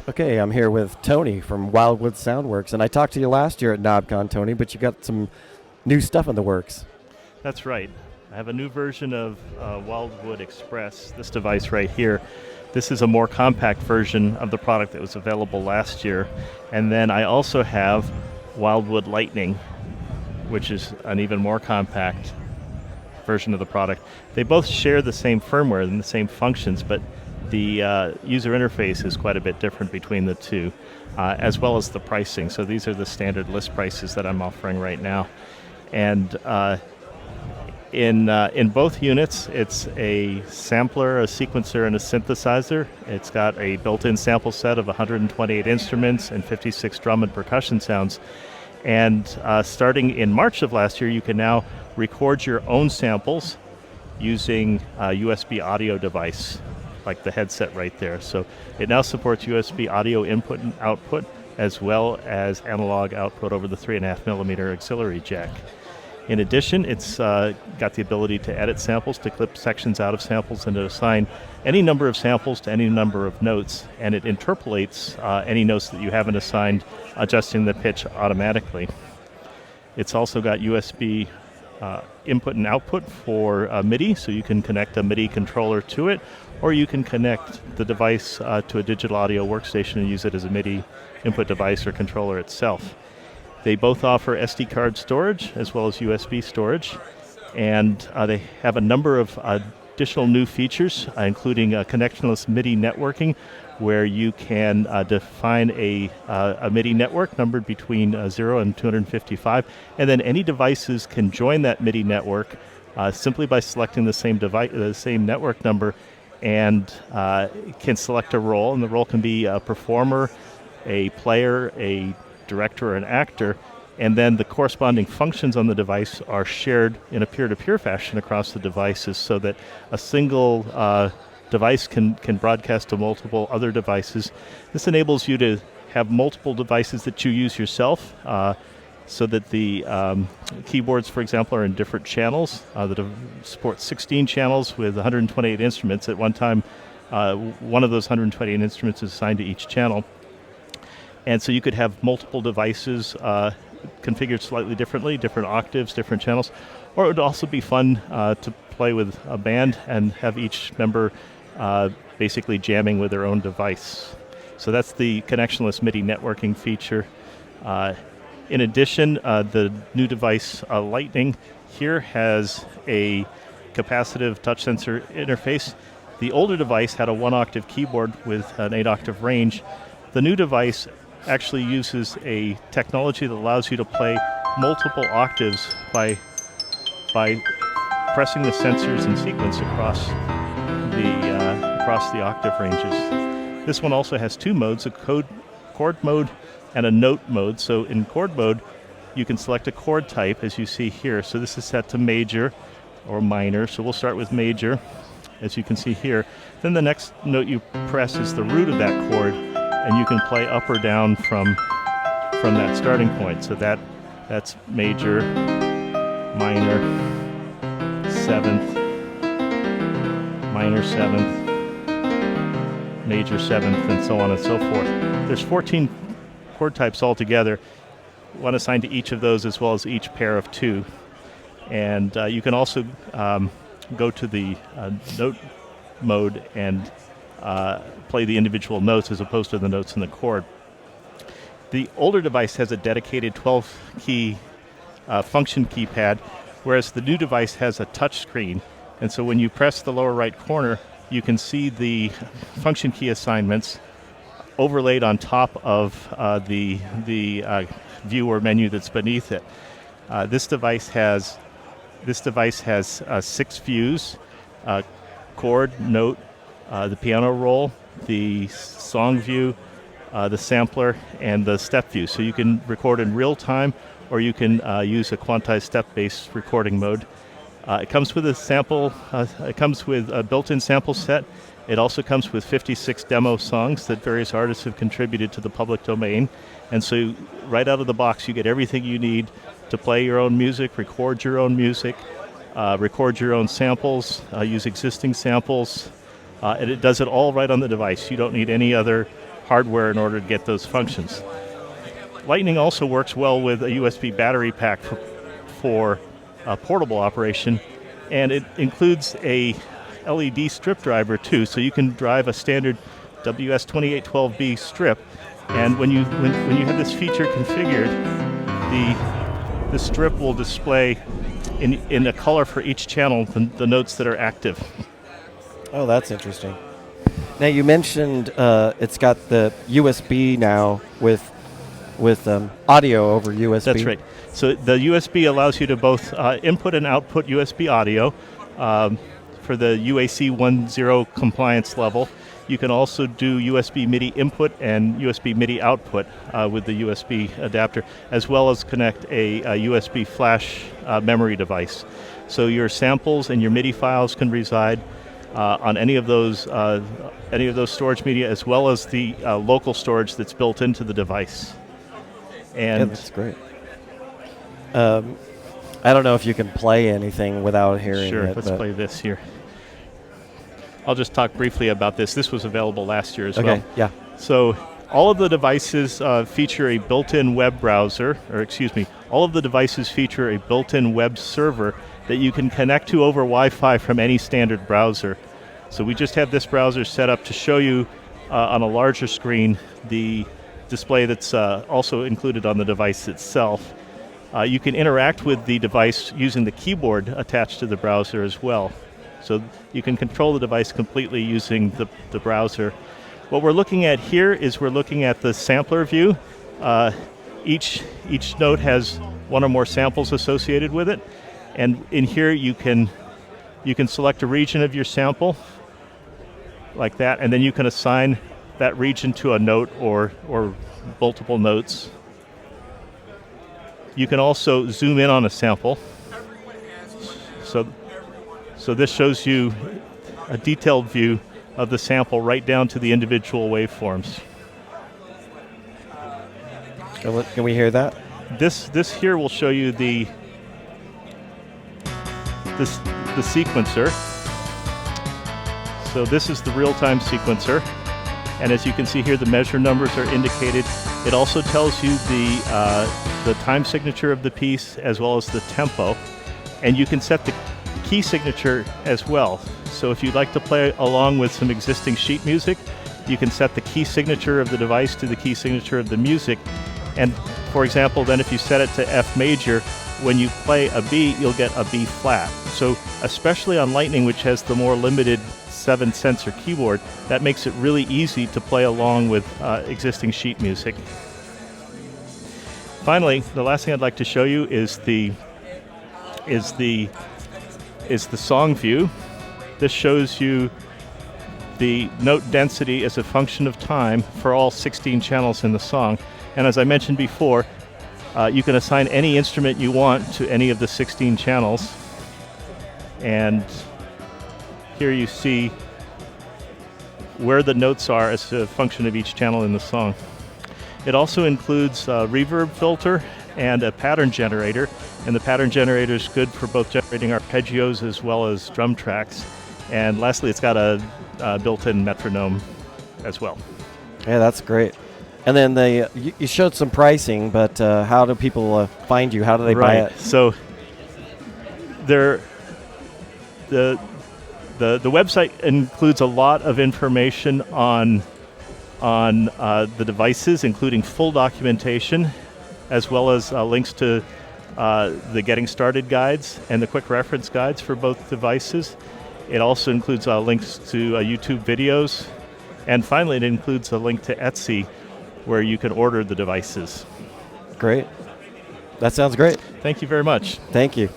Okay, I'm here with Tony from Wildwood Soundworks, and I talked to you last year at Knobcon, Tony, but you got some new stuff in the works. That's right. I have a new version of Wildwood Express, this device right here. This is a more compact version of the product that was available last year. And then I also have Wildwood Lightning, which is an even more compact version of the product. They both share the same firmware and the same functions, but the user interface is quite a bit different between the two, as well as the pricing. So these are the standard list prices that I'm offering right now. And in both units, it's a sampler, a sequencer, and a synthesizer. It's got a built-in sample set of 128 instruments and 56 drum and percussion sounds. And starting in March of last year, you can now record your own samples using a USB audio device, like the headset right there. So it now supports USB audio input and output, as well as analog output over the 3.5 millimeter auxiliary jack. In addition, it's got the ability to edit samples, to clip sections out of samples, and to assign any number of samples to any number of notes, and it interpolates any notes that you haven't assigned, adjusting the pitch automatically. It's also got USB input and output for MIDI, so you can connect a MIDI controller to it, or you can connect the device to a digital audio workstation and use it as a MIDI input device or controller itself. They both offer SD card storage as well as USB storage, and they have a number of additional new features, including connectionless MIDI networking, where you can define a MIDI network numbered between 0 and 255, and then any devices can join that MIDI network simply by selecting the same network number, and can select a role, and the role can be a performer, a player, a director, or an actor, and then the corresponding functions on the device are shared in a peer-to-peer fashion across the devices, so that a single device can broadcast to multiple other devices. This enables you to have multiple devices that you use yourself, so that the keyboards, for example, are in different channels that support 16 channels with 128 instruments. At one time, one of those 128 instruments is assigned to each channel. And so you could have multiple devices configured slightly differently, different octaves, different channels. Or it would also be fun to play with a band and have each member basically jamming with their own device. So that's the connectionless MIDI networking feature. In addition, the new device, Lightning, here has a capacitive touch sensor interface. The older device had a 1-octave keyboard with an 8-octave range. The new device actually uses a technology that allows you to play multiple octaves by pressing the sensors in sequence across the octave ranges. This one also has two modes, a chord mode and a note mode. So in chord mode, you can select a chord type, as you see here. So this is set to major or minor. So we'll start with major, as you can see here. Then the next note you press is the root of that chord, and you can play up or down from that starting point. So that's major, minor, seventh, minor seventh, major seventh, and so on and so forth. There's 14 chord types altogether, one assigned to each of those, as well as each pair of two. And you can also go to the note mode and play the individual notes as opposed to the notes in the chord. The older device has a dedicated 12-key function keypad, whereas the new device has a touch screen. And so when you press the lower right corner, you can see the function key assignments overlaid on top of the view or menu that's beneath it. This device has 6 views: chord, note, the piano roll, the song view, the sampler, and the step view. So you can record in real time, or you can use a quantized step-based recording mode. It comes with a sample. It comes with a built-in sample set. It also comes with 56 demo songs that various artists have contributed to the public domain. And so right out of the box, you get everything you need to play your own music, record your own music, record your own samples, use existing samples, and it does it all right on the device. You don't need any other hardware in order to get those functions. Lightning also works well with a USB battery pack for portable operation, and it includes a LED strip driver too, so you can drive a standard WS2812B strip, and when you have this feature configured, the strip will display in a color for each channel the notes that are active. Oh, that's interesting. Now you mentioned it's got the USB now with audio over USB. That's right. So the USB allows you to both input and output USB audio for the UAC 1.0 compliance level. You can also do USB MIDI input and USB MIDI output with the USB adapter, as well as connect a USB flash memory device. So your samples and your MIDI files can reside on any of those storage media, as well as the local storage that's built into the device. And yeah, that's great. I don't know if you can play anything without hearing sure, it. Let's play this here. I'll just talk briefly about this. This was available last year as well. Okay, yeah. So all of the devices feature a built-in web browser, all of the devices feature a built-in web server that you can connect to over Wi-Fi from any standard browser. So we just have this browser set up to show you on a larger screen the display that's also included on the device itself. You can interact with the device using the keyboard attached to the browser as well. So you can control the device completely using the browser. What we're looking at here is we're looking at the sampler view. Each note has one or more samples associated with it. And in here you can select a region of your sample like that, and then you can assign that region to a note or multiple notes. You can also zoom in on a sample. So this shows you a detailed view of the sample right down to the individual waveforms. Can we hear that? This here will show you the sequencer. So this is the real-time sequencer, and as you can see here, the measure numbers are indicated. It also tells you the time signature of the piece as well as the tempo, and you can set the key signature as well. So if you'd like to play along with some existing sheet music, you can set the key signature of the device to the key signature of the music. And for example, then if you set it to F major, when you play a B, you'll get a B flat. So especially on Lightning, which has the more limited 7-sensor keyboard, that makes it really easy to play along with existing sheet music. Finally, the last thing I'd like to show you is the song view. This shows you the note density as a function of time for all 16 channels in the song. And as I mentioned before, you can assign any instrument you want to any of the 16 channels. And here you see where the notes are as a function of each channel in the song. It also includes a reverb filter and a pattern generator. And the pattern generator is good for both generating arpeggios as well as drum tracks. And lastly, it's got a built-in metronome as well. Yeah, that's great. And then you showed some pricing, but how do people find you? How do they buy it? So the website includes a lot of information on the devices, including full documentation, as well as links to the Getting Started guides and the quick reference guides for both devices. It also includes links to YouTube videos. And finally, it includes a link to Etsy, where you can order the devices. Great. That sounds great. Thank you very much. Thank you.